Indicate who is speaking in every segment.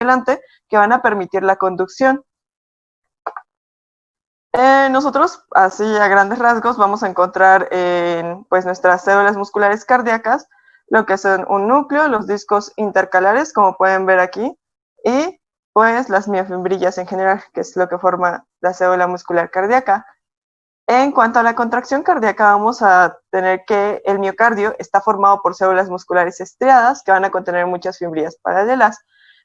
Speaker 1: adelante que van a permitir la conducción. Nosotros, así a grandes rasgos, vamos a encontrar en pues, nuestras células musculares cardíacas lo que son un núcleo, los discos intercalares, como pueden ver aquí, y pues las miofibrillas en general, que es lo que forma la célula muscular cardíaca. En cuanto a la contracción cardíaca, vamos a tener que el miocardio está formado por células musculares estriadas que van a contener muchas fibrillas paralelas.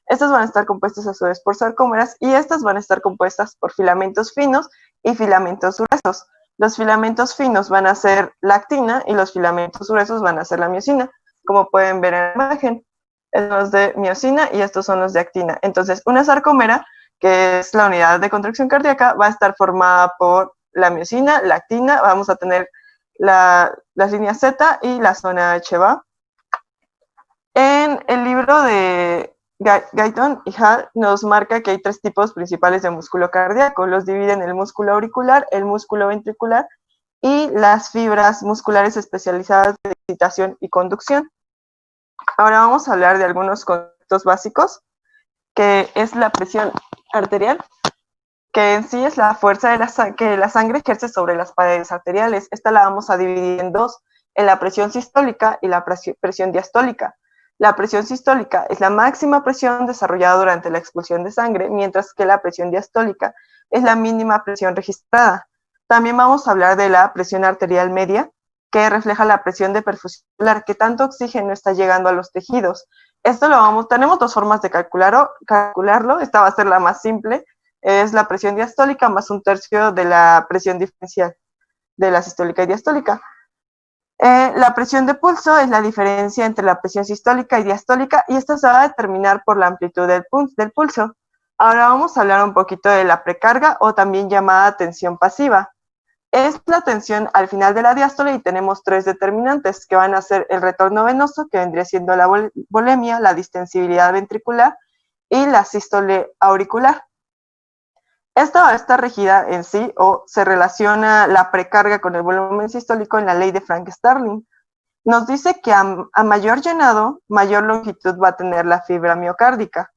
Speaker 1: Estas van a estar compuestas a su vez por sarcómeras y estas van a estar compuestas por filamentos finos y filamentos gruesos. Los filamentos finos van a ser la actina y los filamentos gruesos van a ser la miosina, como pueden ver en la imagen. Estos son los de miosina y estos son los de actina. Entonces, una sarcómera, que es la unidad de contracción cardíaca, va a estar formada por la miosina, la actina, vamos a tener las líneas Z y la zona H, ¿va? En el libro de Guyton y Hall nos marca que hay 3 tipos principales de músculo cardíaco. Los dividen en el músculo auricular, el músculo ventricular y las fibras musculares especializadas de excitación y conducción. Ahora vamos a hablar de algunos conceptos básicos, que es la presión arterial, que en sí es la fuerza que la sangre ejerce sobre las paredes arteriales. Esta la vamos a dividir en 2, en la presión sistólica y la presión diastólica. La presión sistólica es la máxima presión desarrollada durante la expulsión de sangre, mientras que la presión diastólica es la mínima presión registrada. También vamos a hablar de la presión arterial media, que refleja la presión de perfusión celular, que tanto oxígeno está llegando a los tejidos. Esto tenemos 2 formas de calcularlo, esta va a ser la más simple, es la presión diastólica más 1/3 de la presión diferencial de la sistólica y diastólica. La presión de pulso es la diferencia entre la presión sistólica y diastólica y esta se va a determinar por la amplitud del pulso. Ahora vamos a hablar un poquito de la precarga o también llamada tensión pasiva. Es la tensión al final de la diástole y tenemos 3 determinantes que van a ser el retorno venoso, que vendría siendo la volemia, la distensibilidad ventricular y la sístole auricular. Esta va a estar regida en sí o se relaciona la precarga con el volumen sistólico en la ley de Frank-Starling. Nos dice que a mayor llenado, mayor longitud va a tener la fibra miocárdica.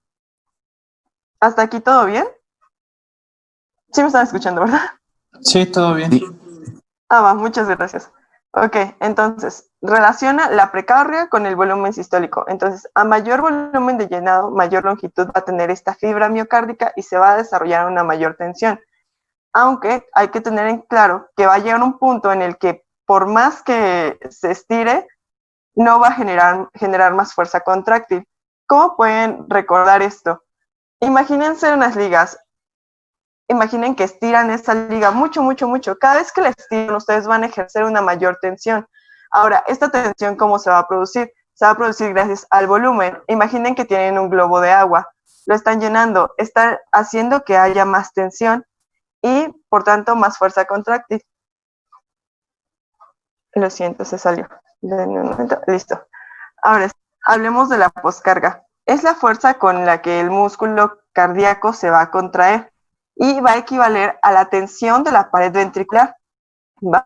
Speaker 1: ¿Hasta aquí todo bien? Sí me están escuchando, ¿verdad?
Speaker 2: Sí, todo bien. Sí.
Speaker 1: Va, muchas gracias. Ok, entonces, relaciona la precarga con el volumen sistólico. Entonces, a mayor volumen de llenado, mayor longitud va a tener esta fibra miocárdica y se va a desarrollar una mayor tensión. Aunque hay que tener en claro que va a llegar un punto en el que por más que se estire, no va a generar más fuerza contráctil. ¿Cómo pueden recordar esto? Imagínense unas ligas. Imaginen que estiran esta liga mucho, mucho, mucho. Cada vez que la estiran, ustedes van a ejercer una mayor tensión. Ahora, ¿esta tensión cómo se va a producir? Se va a producir gracias al volumen. Imaginen que tienen un globo de agua. Lo están llenando. Están haciendo que haya más tensión y, por tanto, más fuerza contráctil. Lo siento, se salió. Denme un momento. Listo. Ahora, hablemos de la poscarga. Es la fuerza con la que el músculo cardíaco se va a contraer y va a equivaler a la tensión de la pared ventricular, ¿va?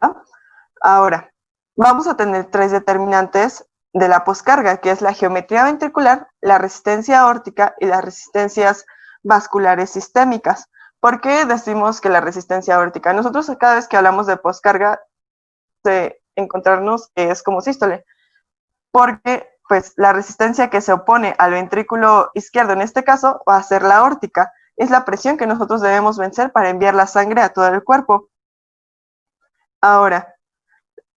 Speaker 1: Ahora, vamos a tener 3 determinantes de la poscarga, que es la geometría ventricular, la resistencia aórtica y las resistencias vasculares sistémicas. ¿Por qué decimos que la resistencia aórtica? Nosotros cada vez que hablamos de poscarga, encontrarnos que es como sístole, porque pues la resistencia que se opone al ventrículo izquierdo en este caso va a ser la aórtica. Es la presión que nosotros debemos vencer para enviar la sangre a todo el cuerpo. Ahora,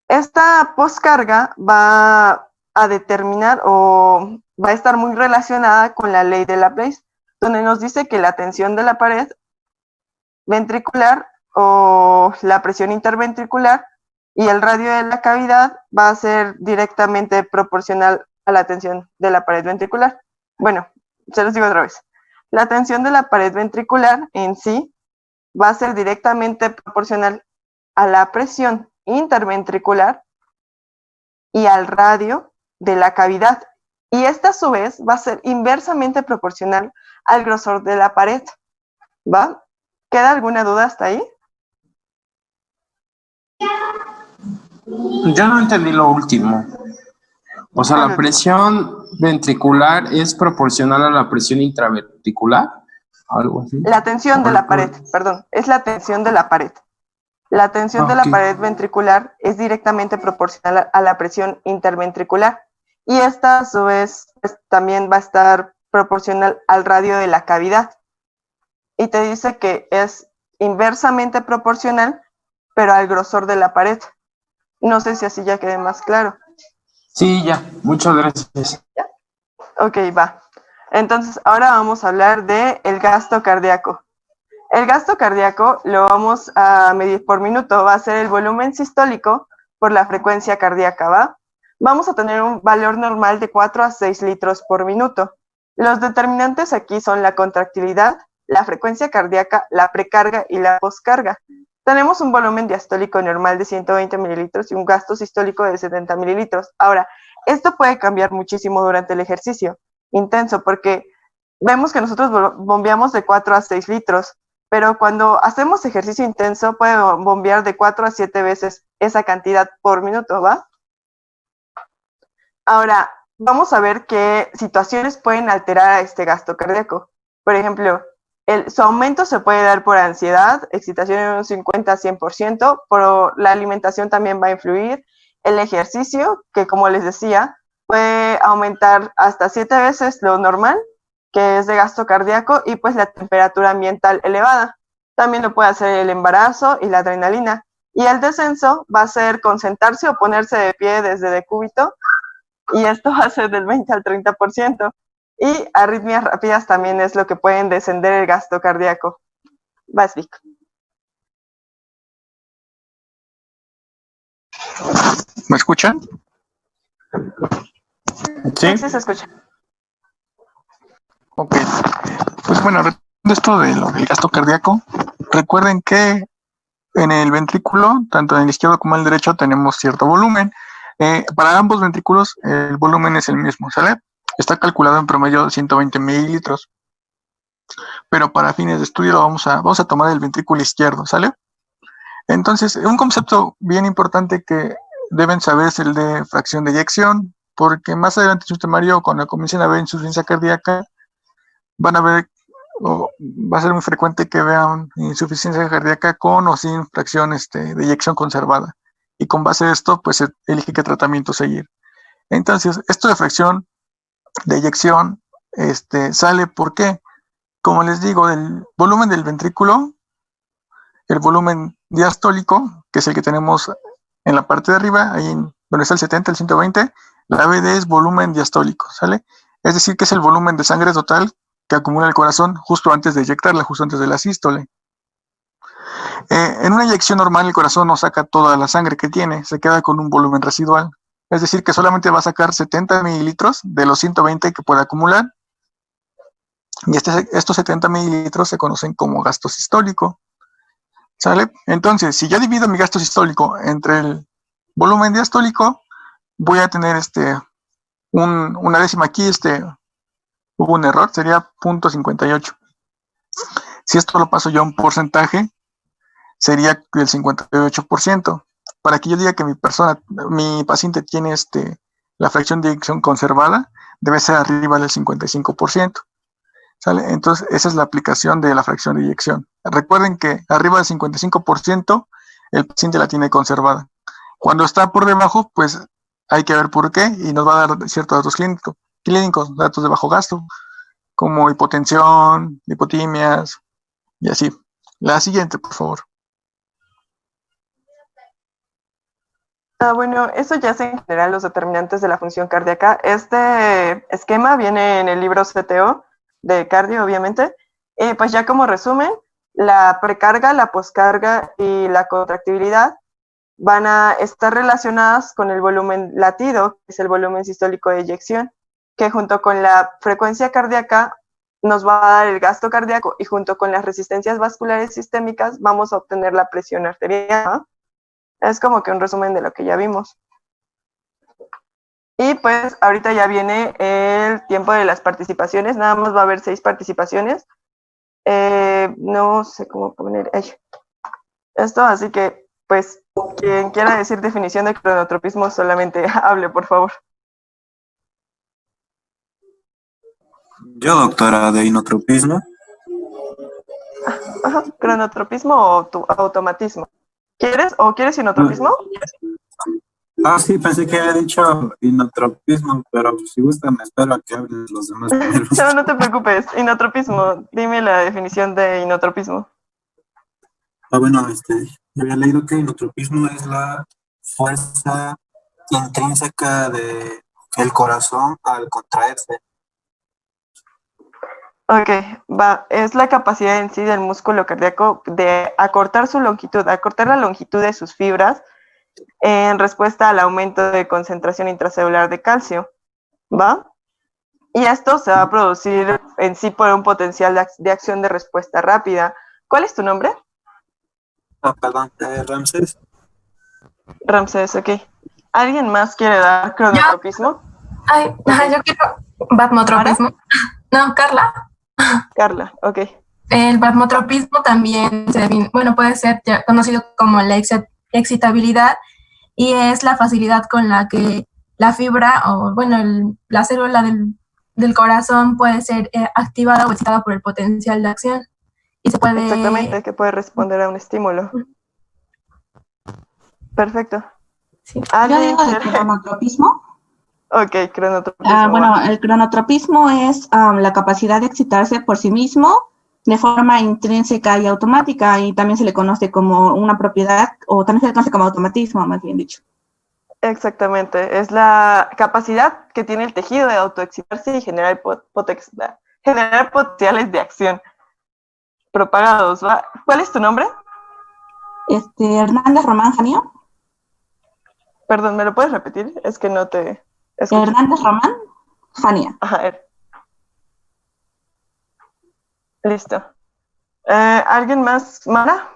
Speaker 1: esta poscarga va a determinar o va a estar muy relacionada con la ley de Laplace, donde nos dice que la tensión de la pared ventricular o la presión interventricular y el radio de la cavidad va a ser directamente proporcional a la tensión de la pared ventricular. Bueno, se los digo otra vez. La tensión de la pared ventricular en sí va a ser directamente proporcional a la presión interventricular y al radio de la cavidad. Y esta a su vez va a ser inversamente proporcional al grosor de la pared. ¿Va? ¿Queda alguna duda hasta ahí?
Speaker 2: Yo no entendí lo último. O sea, la presión ventricular es proporcional a la presión intraventricular, algo así.
Speaker 1: La tensión de la pared, perdón, es la tensión de la pared. La tensión de la pared ventricular es directamente proporcional a la presión interventricular y esta a su vez pues, también va a estar proporcional al radio de la cavidad. Y te dice que es inversamente proporcional, pero al grosor de la pared. No sé si así ya quede más claro.
Speaker 2: Sí, ya. Muchas gracias.
Speaker 1: ¿Ya? Ok, va. Entonces, ahora vamos a hablar de el gasto cardíaco. El gasto cardíaco lo vamos a medir por minuto, va a ser el volumen sistólico por la frecuencia cardíaca, ¿va? Vamos a tener un valor normal de 4 a 6 litros por minuto. Los determinantes aquí son la contractilidad, la frecuencia cardíaca, la precarga y la poscarga. Tenemos un volumen diastólico normal de 120 mililitros y un gasto sistólico de 70 mililitros. Ahora, esto puede cambiar muchísimo durante el ejercicio intenso porque vemos que nosotros bombeamos de 4 a 6 litros, pero cuando hacemos ejercicio intenso puede bombear de 4 a 7 veces esa cantidad por minuto, ¿va? Ahora, vamos a ver qué situaciones pueden alterar a este gasto cardíaco. Por ejemplo, su aumento se puede dar por ansiedad, excitación en un 50 a 100%, pero la alimentación también va a influir, el ejercicio, que como les decía, puede aumentar hasta 7 veces lo normal, que es de gasto cardíaco, y pues la temperatura ambiental elevada. También lo puede hacer el embarazo y la adrenalina. Y el descenso va a ser concentrarse o ponerse de pie desde decúbito, y esto va a ser del 20 al 30%. Y arritmias rápidas también es lo que pueden descender el gasto cardíaco. Vas, Vic.
Speaker 3: ¿Me escuchan?
Speaker 1: Sí, sí se escucha.
Speaker 3: Ok. Pues bueno, esto de lo del gasto cardíaco, recuerden que en el ventrículo, tanto en el izquierdo como en el derecho, tenemos cierto volumen. Para ambos ventrículos, el volumen es el mismo, ¿sale? Está calculado en promedio de 120 mililitros. Pero para fines de estudio vamos a tomar el ventrículo izquierdo, ¿sale? Entonces, un concepto bien importante que deben saber es el de fracción de eyección, porque más adelante en su temario, cuando comiencen a ver insuficiencia cardíaca, van a ver, o va a ser muy frecuente que vean insuficiencia cardíaca con o sin fracción de eyección conservada. Y con base a esto, pues se elige qué tratamiento seguir. Entonces, esto de fracción de eyección sale porque, como les digo, el volumen del ventrículo, el volumen diastólico, que es el que tenemos en la parte de arriba, ahí donde está el 70, el 120, la BD es volumen diastólico, ¿sale? Es decir, que es el volumen de sangre total que acumula el corazón justo antes de eyectarla, justo antes de la sístole. En una eyección normal el corazón no saca toda la sangre que tiene, se queda con un volumen residual. Es decir, que solamente va a sacar 70 mililitros de los 120 que puede acumular. Y estos 70 mililitros se conocen como gasto sistólico. ¿Sale? Entonces, si yo divido mi gasto sistólico entre el volumen diastólico, voy a tener una décima aquí, hubo un error, sería 0.58. Si esto lo paso yo a un porcentaje, sería el 58%. Para que yo diga que mi paciente tiene la fracción de eyección conservada, debe ser arriba del 55%. ¿Sale? Entonces, esa es la aplicación de la fracción de eyección. Recuerden que arriba del 55%, el paciente la tiene conservada. Cuando está por debajo, pues hay que ver por qué y nos va a dar ciertos datos clínicos, datos de bajo gasto, como hipotensión, hipotimias y así. La siguiente, por favor.
Speaker 1: Bueno, eso ya es en general los determinantes de la función cardíaca. Este esquema viene en el libro CTO de cardio, obviamente. Pues ya como resumen, la precarga, la poscarga y la contractibilidad van a estar relacionadas con el volumen latido, que es el volumen sistólico de eyección, que junto con la frecuencia cardíaca nos va a dar el gasto cardíaco y junto con las resistencias vasculares sistémicas vamos a obtener la presión arterial, ¿no? Es como que un resumen de lo que ya vimos. Y pues ahorita ya viene el tiempo de las participaciones, nada más va a haber 6 participaciones. No sé cómo poner esto, así que pues quien quiera decir definición de cronotropismo solamente hable, por favor.
Speaker 4: Yo, doctora, de inotropismo.
Speaker 1: Ajá, cronotropismo o automatismo. ¿Quieres inotropismo?
Speaker 4: Ah, sí, pensé que había dicho inotropismo, pero si gusta me espero a que hablen los demás primero.
Speaker 1: No, no te preocupes. Inotropismo. Dime la definición de inotropismo.
Speaker 4: Ah, bueno, yo había leído que inotropismo es la fuerza intrínseca de el corazón al contraerse.
Speaker 1: Ok, va. Es la capacidad en sí del músculo cardíaco de acortar su longitud, acortar la longitud de sus fibras en respuesta al aumento de concentración intracelular de calcio, ¿va? Y esto se va a producir en sí por un potencial de acción de respuesta rápida. ¿Cuál es tu nombre?
Speaker 4: Ah, perdón, Ramsés.
Speaker 1: Ramsés, ok. ¿Alguien más quiere dar cronotropismo?
Speaker 5: Ay, yo quiero batmotropismo. No, Carla.
Speaker 1: Carla, ok.
Speaker 5: El batmotropismo también puede ser ya conocido como la excitabilidad y es la facilidad con la que la fibra o la célula del corazón puede ser activada o excitada por el potencial de acción y se puede...
Speaker 1: Exactamente, que puede responder a un estímulo. Perfecto.
Speaker 5: Sí.
Speaker 6: Yo digo de cronotropismo.
Speaker 1: Ok, cronotropismo.
Speaker 6: Bueno, el cronotropismo es la capacidad de excitarse por sí mismo de forma intrínseca y automática, y también se le conoce como una propiedad, o también se le conoce como automatismo, más bien dicho.
Speaker 1: Exactamente, es la capacidad que tiene el tejido de autoexcitarse y generar potenciales de acción propagados, ¿va? ¿Cuál es tu nombre?
Speaker 6: Hernández Román Janio.
Speaker 1: Perdón, ¿me lo puedes repetir? Es que no te escucho.
Speaker 6: Hernández Román Jania.
Speaker 1: Ajá, listo. ¿Alguien más, Mara?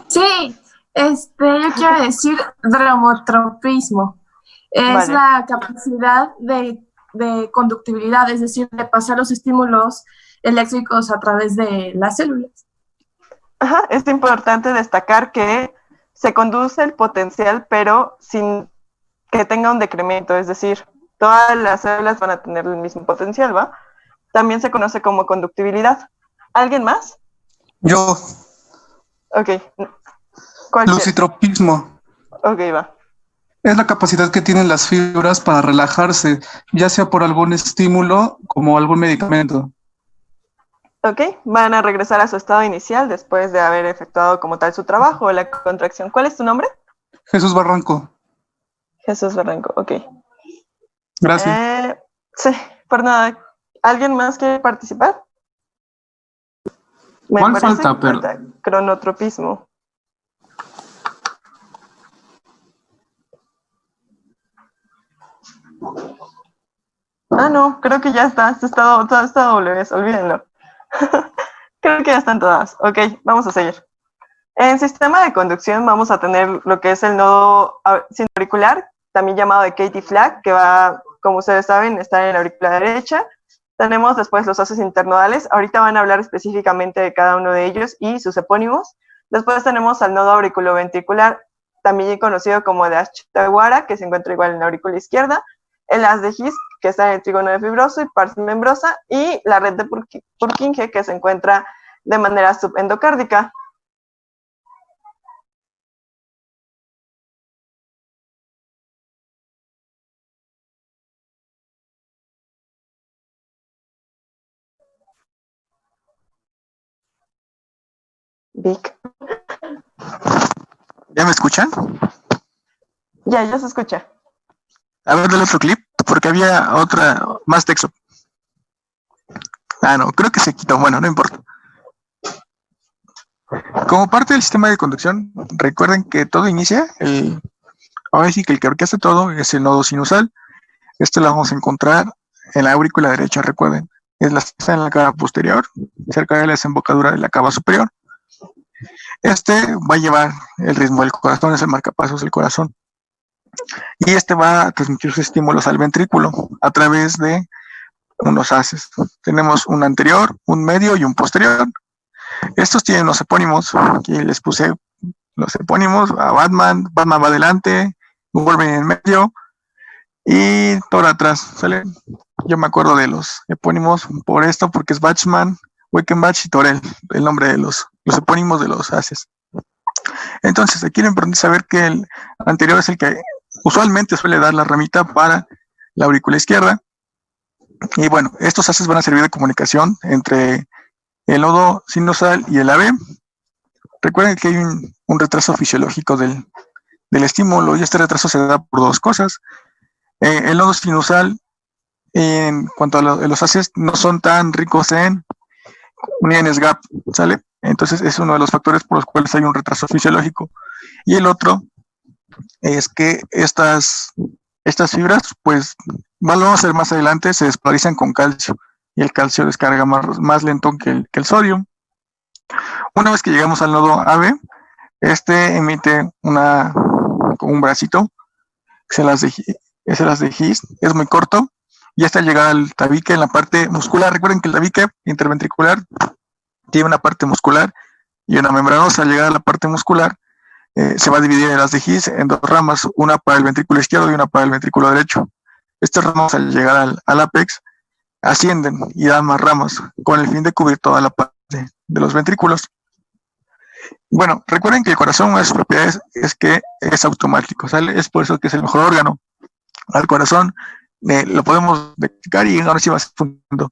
Speaker 7: Sí, yo quiero decir dromotropismo. Es la capacidad de conductibilidad, es decir, de pasar los estímulos eléctricos a través de las células.
Speaker 1: Ajá, es importante destacar que se conduce el potencial, pero sin que tenga un decremento, es decir, todas las células van a tener el mismo potencial, ¿va? También se conoce como conductibilidad. ¿Alguien más?
Speaker 3: Yo.
Speaker 1: Ok.
Speaker 3: Lucitropismo.
Speaker 1: Ok, va.
Speaker 3: Es la capacidad que tienen las fibras para relajarse, ya sea por algún estímulo como algún medicamento.
Speaker 1: Ok, van a regresar a su estado inicial después de haber efectuado como tal su trabajo o la contracción. ¿Cuál es tu nombre?
Speaker 3: Jesús Barranco.
Speaker 1: Jesús Barranco, ok.
Speaker 3: Gracias.
Speaker 1: Sí, por nada. ¿Alguien más quiere participar?
Speaker 2: ¿Cuál falta? Perdón.
Speaker 1: Cronotropismo. Ah, no, creo que ya está. Está W, olvídenlo. Creo que ya están todas. Ok, vamos a seguir. En sistema de conducción vamos a tener lo que es el nodo auricular, también llamado de Katie Flag, que va, como ustedes saben, está en la aurícula derecha. Tenemos después los haces internodales. Ahorita van a hablar específicamente de cada uno de ellos y sus epónimos. Después tenemos al nodo auriculoventricular, también conocido como de Ashitawara, que se encuentra igual en la aurícula izquierda. El haz de His, que está en el trígono de fibroso y pars membrosa. Y la red de Purkinje, que se encuentra de manera subendocárdica. Vic.
Speaker 3: ¿Ya me escuchan?
Speaker 1: Ya se escucha.
Speaker 3: A ver, dale otro clip, porque había otra, más texto. Ah, no, creo que se quitó. Bueno, no importa. Como parte del sistema de conducción, recuerden que todo inicia, ahora sí que el que orquesta todo es el nodo sinusal. Este lo vamos a encontrar en la aurícula derecha, recuerden. Está en la cava posterior, cerca de la desembocadura de la cava superior. Este va a llevar el ritmo del corazón, es el marcapasos del corazón. Y este va a transmitir sus estímulos al ventrículo a través de unos haces. Tenemos un anterior, un medio y un posterior. Estos tienen los epónimos. Aquí les puse los epónimos a Batman. Batman va adelante, Wolverine en medio y todo atrás. ¿Sale? yo me acuerdo de los epónimos por esto, porque es Bachmann, Weckenbach y Torel, el nombre de los epónimos de los haces. Entonces, aquí lo importante es saber que el anterior es el que usualmente suele dar la ramita para la aurícula izquierda. Y bueno, estos haces van a servir de comunicación entre el nodo sinusal y el AB. Recuerden que hay un retraso fisiológico del estímulo, y este retraso se da por dos cosas. El nodo sinusal, en cuanto a los haces, no son tan ricos en uniones gap, ¿sale? Entonces es uno de los factores por los cuales hay un retraso fisiológico. Y el otro es que estas fibras, pues, vamos a ver más adelante, se despolarizan con calcio, y el calcio descarga más lento que el sodio. Una vez que llegamos al nodo AB, este emite un bracito, es el haz de His, es muy corto, y hasta llegar al tabique en la parte muscular. Recuerden que el tabique interventricular tiene una parte muscular y una membranosa. Al llegar a la parte muscular, se va a dividir el haz de His en dos ramas, una para el ventrículo izquierdo y una para el ventrículo derecho. Estas ramas, al llegar al ápex, ascienden y dan más ramas, con el fin de cubrir toda la parte de los ventrículos. Bueno, recuerden que el corazón, una de sus propiedades es que es automático, ¿sale? Es por eso que es el mejor órgano. Al corazón lo podemos detectar y ahora sí va funcionando.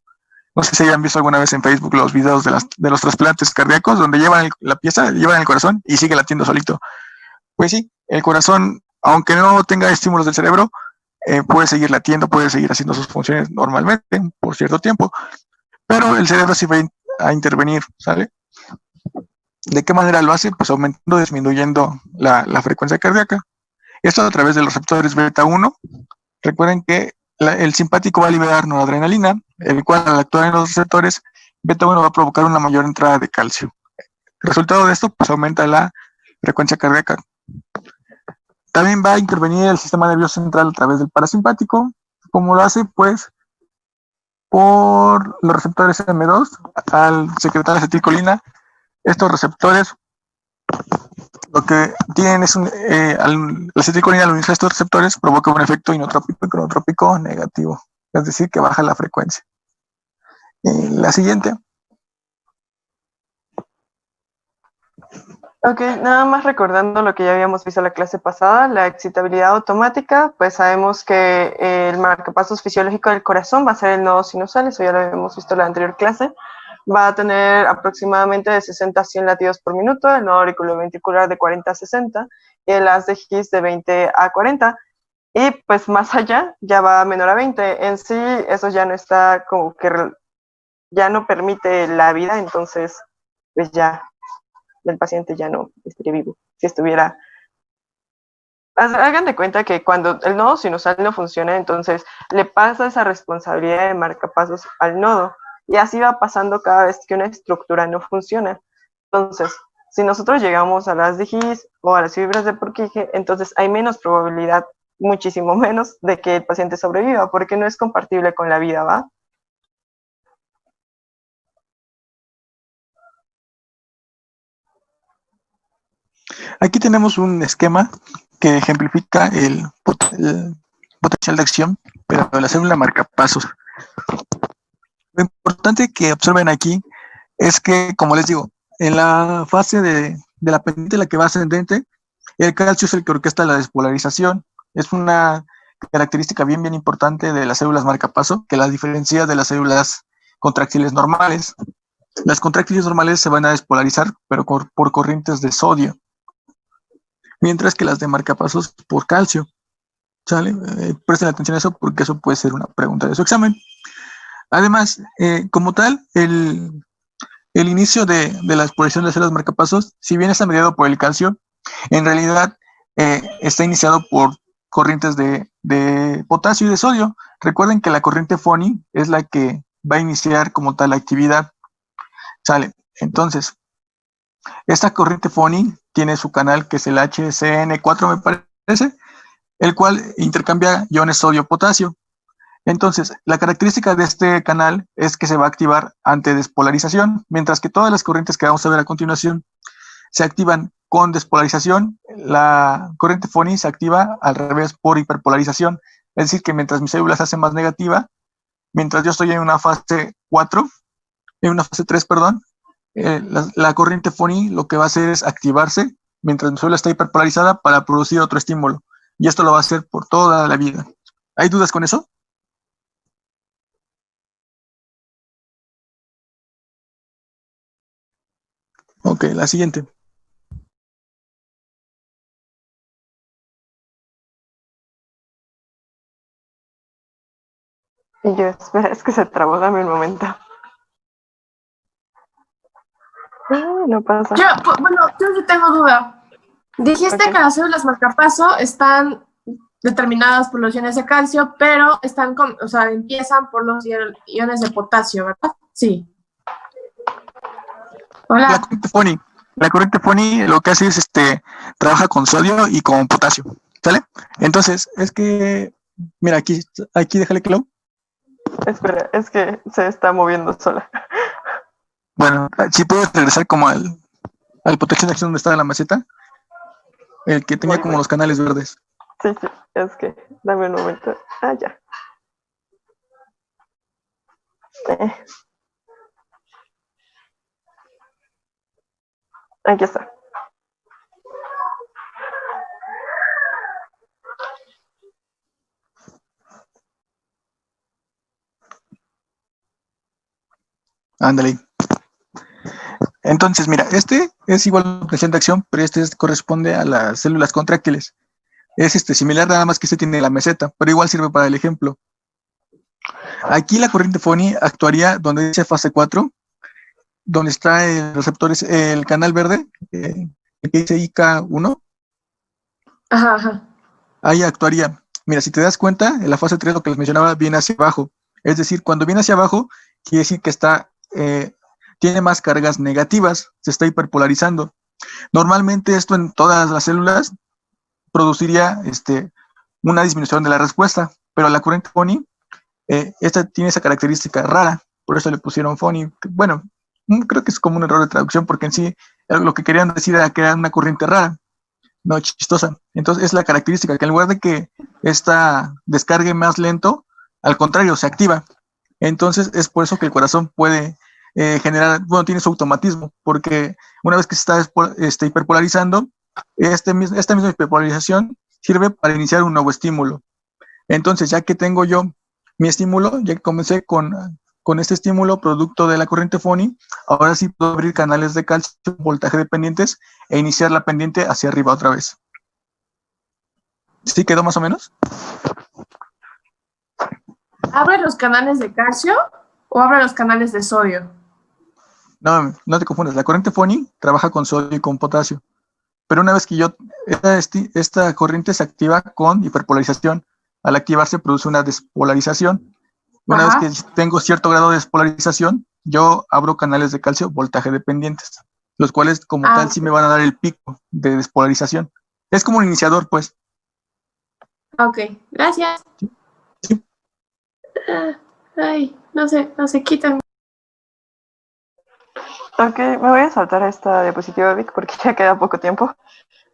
Speaker 3: No sé si hayan visto alguna vez en Facebook los videos de los trasplantes cardíacos, donde llevan la pieza, llevan el corazón y sigue latiendo solito. Pues sí, el corazón, aunque no tenga estímulos del cerebro, puede seguir latiendo, puede seguir haciendo sus funciones normalmente por cierto tiempo, pero el cerebro sí va a intervenir, ¿sale? ¿De qué manera lo hace? Pues aumentando, disminuyendo la frecuencia cardíaca. Esto a través de los receptores beta 1. Recuerden que el simpático va a liberar noradrenalina, el cual, al actuar en los receptores beta 1, va a provocar una mayor entrada de calcio. El resultado de esto, pues, aumenta la frecuencia cardíaca. También va a intervenir el sistema nervioso central a través del parasimpático, como lo hace, pues, por los receptores M2, al secretar acetilcolina. Estos receptores lo que tienen es la acetilcolina, al unirse a estos receptores, provoca un efecto inotrópico y cronotrópico negativo, es decir, que baja la frecuencia. La siguiente.
Speaker 1: Ok, nada más recordando lo que ya habíamos visto en la clase pasada, la excitabilidad automática, pues sabemos que el marcapasos fisiológico del corazón va a ser el nodo sinusal, eso ya lo habíamos visto en la anterior clase. Va a tener aproximadamente de 60 a 100 latidos por minuto, el nodo auriculoventricular de 40 a 60 y el haz de His de 20 a 40. Y pues más allá ya va menor a 20. En sí eso ya no está como que ya no permite la vida, entonces pues ya el paciente ya no estaría vivo. Si estuviera... Hagan de cuenta que cuando el nodo sinusal no funciona, entonces le pasa esa responsabilidad de marcapasos al nodo. Y así va pasando cada vez que una estructura no funciona. Entonces, si nosotros llegamos a las de His o a las fibras de Purkinje, entonces hay menos probabilidad, muchísimo menos, de que el paciente sobreviva, porque no es compatible con la vida, ¿va?
Speaker 3: Aquí tenemos un esquema que ejemplifica el potencial de acción, pero de la célula marcapasos. Lo importante que observen aquí es que, como les digo, en la fase de la pendiente, la que va ascendente, el calcio es el que orquesta la despolarización. Es una característica bien importante de las células marcapaso, que las diferencia de las células contráctiles normales. Las contráctiles normales se van a despolarizar, pero por corrientes de sodio, mientras que las de marcapasos por calcio. ¿Sale? Presten atención a eso, porque eso puede ser una pregunta de su examen. Además, como tal, el inicio de la exploración de células marcapasos, si bien está mediado por el calcio, en realidad está iniciado por corrientes de potasio y de sodio. Recuerden que la corriente FONI es la que va a iniciar como tal la actividad. ¿Sale? Entonces, esta corriente FONI tiene su canal, que es el HCN4, me parece, el cual intercambia iones sodio-potasio. Entonces, la característica de este canal es que se va a activar ante despolarización, mientras que todas las corrientes que vamos a ver a continuación se activan con despolarización. La corriente FONI se activa al revés por hiperpolarización, es decir, que mientras mi célula se hace más negativa, mientras yo estoy en una fase 4, en una fase 3, perdón, la corriente Foni lo que va a hacer es activarse mientras mi célula está hiperpolarizada para producir otro estímulo. Y esto lo va a hacer por toda la vida. ¿Hay dudas con eso? Ok, la siguiente.
Speaker 1: Y yo, espera, es que se trabó, dame un momento. No pasa.
Speaker 7: Yo sí tengo duda. Dijiste que las células marcapaso están determinadas por los iones de calcio, pero empiezan por los iones de potasio, ¿verdad? Sí. Hola.
Speaker 3: La corriente Foni lo que hace es trabaja con sodio y con potasio, ¿sale? Entonces, es que, mira, aquí déjale Clau.
Speaker 1: Espera, es que se está moviendo sola.
Speaker 3: Bueno, si puedes regresar como al potencial de acción donde estaba la maceta, el que tenía como los canales verdes.
Speaker 1: Sí, es que, dame un momento. Ya. Aquí está.
Speaker 3: Ándale. Entonces, mira, este es igual a la potencial de acción, pero corresponde a las células contráctiles. Es similar, nada más que tiene la meseta, pero igual sirve para el ejemplo. Aquí la corriente Foni actuaría donde dice fase 4, donde está el receptor, el canal verde, que dice IK1.
Speaker 7: Ajá.
Speaker 3: Ahí actuaría. Mira, si te das cuenta, en la fase 3 lo que les mencionaba viene hacia abajo. Es decir, cuando viene hacia abajo, quiere decir que tiene más cargas negativas, se está hiperpolarizando. Normalmente esto en todas las células produciría una disminución de la respuesta, pero la corriente Foni, esta tiene esa característica rara, por eso le pusieron Foni. Bueno, creo que es como un error de traducción, porque en sí lo que querían decir era que era una corriente rara, no chistosa. Entonces es la característica, que en lugar de que esta descargue más lento, al contrario, se activa. Entonces es por eso que el corazón puede tiene su automatismo, porque una vez que se está hiperpolarizando, esta misma hiperpolarización sirve para iniciar un nuevo estímulo. Entonces, ya que tengo yo mi estímulo, ya que comencé con este estímulo producto de la corriente Foni, ahora sí puedo abrir canales de calcio voltaje dependientes e iniciar la pendiente hacia arriba otra vez. ¿Sí quedó más o menos?
Speaker 7: ¿Abre los canales de calcio o abre los canales de sodio?
Speaker 3: No te confundas, la corriente Foni trabaja con sodio y con potasio, pero una vez que esta corriente se activa con hiperpolarización, al activarse produce una despolarización. Una vez que tengo cierto grado de despolarización, yo abro canales de calcio voltaje dependientes, los cuales como tal sí me van a dar el pico de despolarización. Es como un iniciador, pues.
Speaker 7: Ok, gracias.
Speaker 3: Sí.
Speaker 7: Ay, no se quitan.
Speaker 1: Ok, me voy a saltar esta diapositiva, Vic, porque ya queda poco tiempo.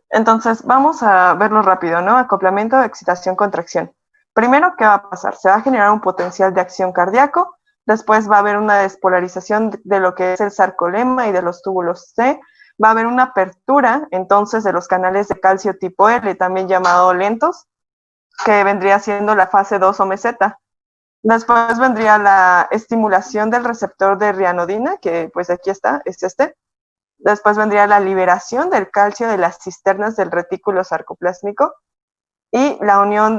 Speaker 1: Entonces, vamos a verlo rápido, ¿no? Acoplamiento, excitación, contracción. Primero, ¿qué va a pasar? Se va a generar un potencial de acción cardíaco, después va a haber una despolarización de lo que es el sarcolema y de los túbulos C, va a haber una apertura, entonces, de los canales de calcio tipo L, también llamado lentos, que vendría siendo la fase 2 o meseta. Después vendría la estimulación del receptor de rianodina, que pues aquí está, es este. Después vendría la liberación del calcio de las cisternas del retículo sarcoplásmico y la unión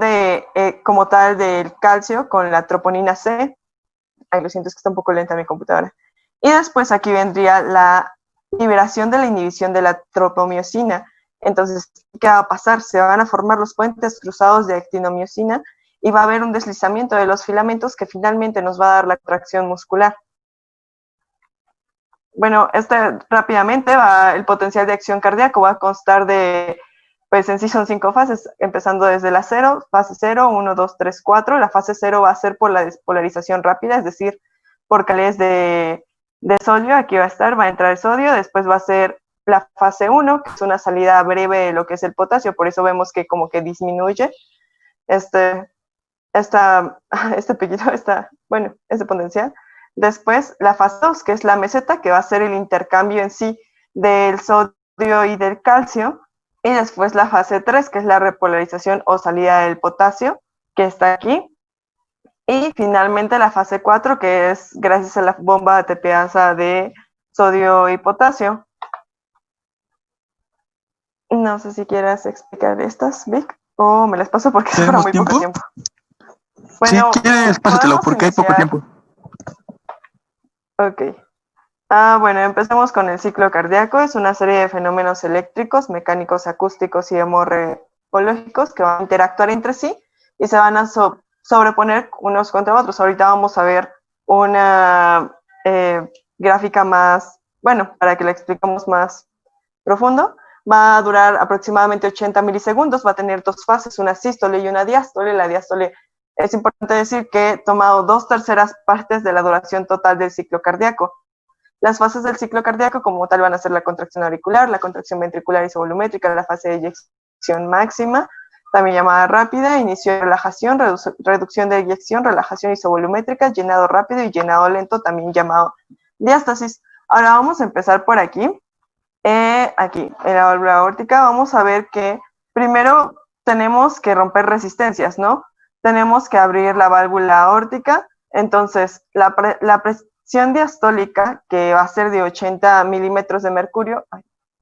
Speaker 1: como tal del calcio con la troponina C. Ay, lo siento, es que está un poco lenta mi computadora. Y después aquí vendría la liberación de la inhibición de la tropomiosina. Entonces, ¿qué va a pasar? Se van a formar los puentes cruzados de actinomiosina y va a haber un deslizamiento de los filamentos que finalmente nos va a dar la contracción muscular. Bueno, rápidamente el potencial de acción cardíaco va a constar de, pues en sí son 5 fases, empezando desde la 0, fase 0, 1, 2, 3, 4. La fase 0 va a ser por la despolarización rápida, es decir, por canales de sodio, aquí va a entrar el sodio, después va a ser la fase 1, que es una salida breve de lo que es el potasio, por eso vemos que como que disminuye esta bueno, ese potencial. Después la fase 2, que es la meseta, que va a ser el intercambio en sí del sodio y del calcio. Y después la fase 3, que es la repolarización o salida del potasio, que está aquí. Y finalmente la fase 4, que es gracias a la bomba de tepeasa de sodio y potasio. No sé si quieras explicar estas, Vic, o me las paso porque es para muy poco tiempo.
Speaker 3: Bueno, si quieres, pásatelo porque hay poco tiempo.
Speaker 1: Ok. Bueno, empecemos con el ciclo cardíaco. Es una serie de fenómenos eléctricos, mecánicos, acústicos y hemorreológicos que van a interactuar entre sí y se van a sobreponer unos contra otros. Ahorita vamos a ver una gráfica más, bueno, para que la expliquemos más profundo. Va a durar aproximadamente 80 milisegundos, va a tener dos fases, una sístole y una diástole. La diástole, es importante decir que toma 2/3 partes de la duración total del ciclo cardíaco. Las fases del ciclo cardíaco como tal van a ser la contracción auricular, la contracción ventricular isovolumétrica, la fase de eyección máxima, también llamada rápida, inicio de relajación, reducción de eyección, relajación isovolumétrica, llenado rápido y llenado lento, también llamado diástasis. Ahora vamos a empezar por aquí. Aquí, en la válvula aórtica, vamos a ver que primero tenemos que romper resistencias, ¿no? Tenemos que abrir la válvula aórtica, entonces la presión diastólica, que va a ser de 80 milímetros de mercurio,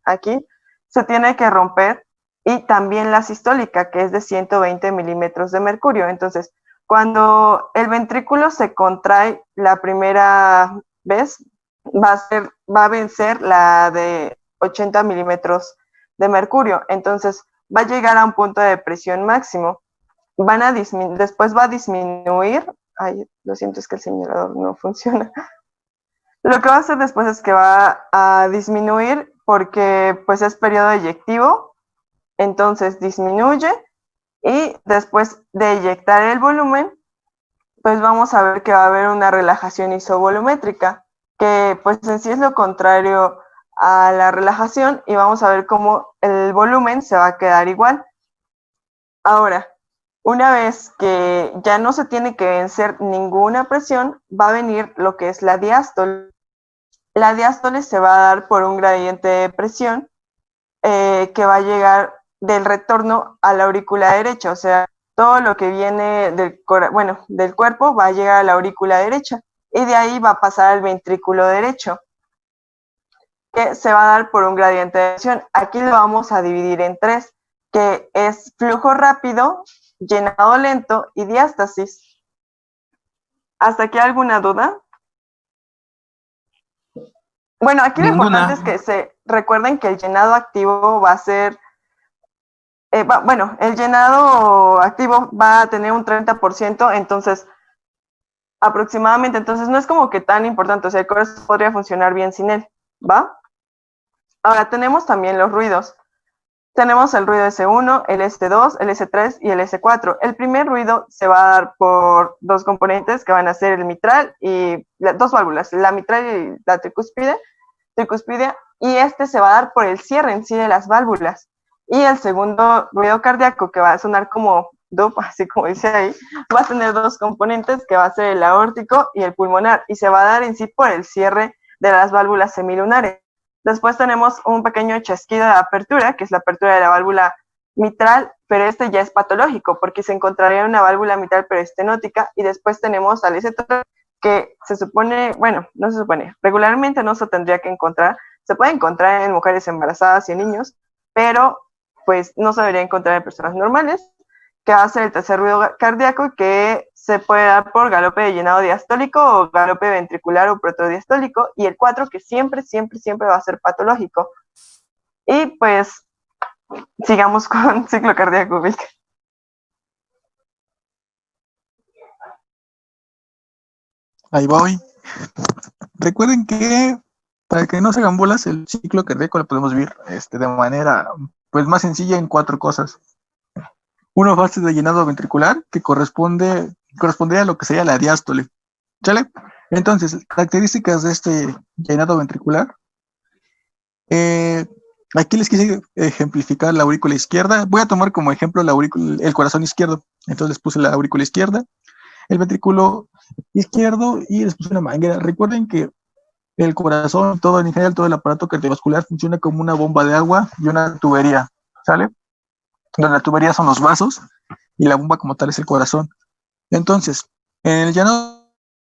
Speaker 1: aquí, se tiene que romper, y también la sistólica, que es de 120 milímetros de mercurio. Entonces, cuando el ventrículo se contrae la primera vez, va a vencer la de 80 milímetros de mercurio, entonces va a llegar a un punto de presión máximo. Después va a disminuir, lo siento, es que el señalador no funciona. Lo que va a hacer después es que va a disminuir porque pues es periodo eyectivo, entonces disminuye y después de eyectar el volumen, pues vamos a ver que va a haber una relajación isovolumétrica, que pues en sí es lo contrario a la relajación, y vamos a ver cómo el volumen se va a quedar igual. Ahora, una vez que ya no se tiene que vencer ninguna presión, va a venir lo que es la diástole. La diástole se va a dar por un gradiente de presión que va a llegar del retorno a la aurícula derecha, o sea, todo lo que viene del cuerpo va a llegar a la aurícula derecha y de ahí va a pasar al ventrículo derecho, que se va a dar por un gradiente de presión. Aquí lo vamos a dividir en 3, que es flujo rápido, llenado lento y diástasis. ¿Hasta aquí alguna duda? Bueno, aquí lo importante es que se recuerden que el llenado activo va a ser, el llenado activo va a tener un 30%, entonces, aproximadamente, entonces no es como que tan importante, o sea, el corazón podría funcionar bien sin él, ¿va? Ahora tenemos también los ruidos. Tenemos el ruido S1, el S2, el S3 y el S4. El primer ruido se va a dar por dos componentes que van a ser el mitral y dos válvulas, la mitral y la tricúspide, y este se va a dar por el cierre en sí de las válvulas. Y el segundo ruido cardíaco, que va a sonar como DUP, así como dice ahí, va a tener dos componentes, que va a ser el aórtico y el pulmonar, y se va a dar en sí por el cierre de las válvulas semilunares. Después tenemos un pequeño chasquido de apertura, que es la apertura de la válvula mitral, pero este ya es patológico, porque se encontraría en una válvula mitral perestenótica. Y después tenemos al S3, que se supone, no se supone, regularmente no se tendría que encontrar, se puede encontrar en mujeres embarazadas y en niños, pero pues no se debería encontrar en personas normales, que va a ser el tercer ruido cardíaco, que se puede dar por galope de llenado diastólico o galope ventricular o protodiastólico, y el 4, que siempre va a ser patológico. Y pues sigamos con ciclo cardíaco, Vic.
Speaker 3: Ahí voy. Recuerden que para que no se hagan bolas, el ciclo cardíaco lo podemos ver de manera pues más sencilla en 4 cosas. Una fase de llenado ventricular que correspondería a lo que sería la diástole. ¿Sale? Entonces, características de este llenado ventricular. Aquí les quise ejemplificar la aurícula izquierda. Voy a tomar como ejemplo el corazón izquierdo. Entonces les puse la aurícula izquierda. el ventrículo izquierdo y les puse una manguera. Recuerden que el corazón, todo en general, todo el aparato cardiovascular funciona como una bomba de agua y una tubería, ¿sale? Donde la tubería son los vasos y la bomba como tal es el corazón. Entonces, en el llano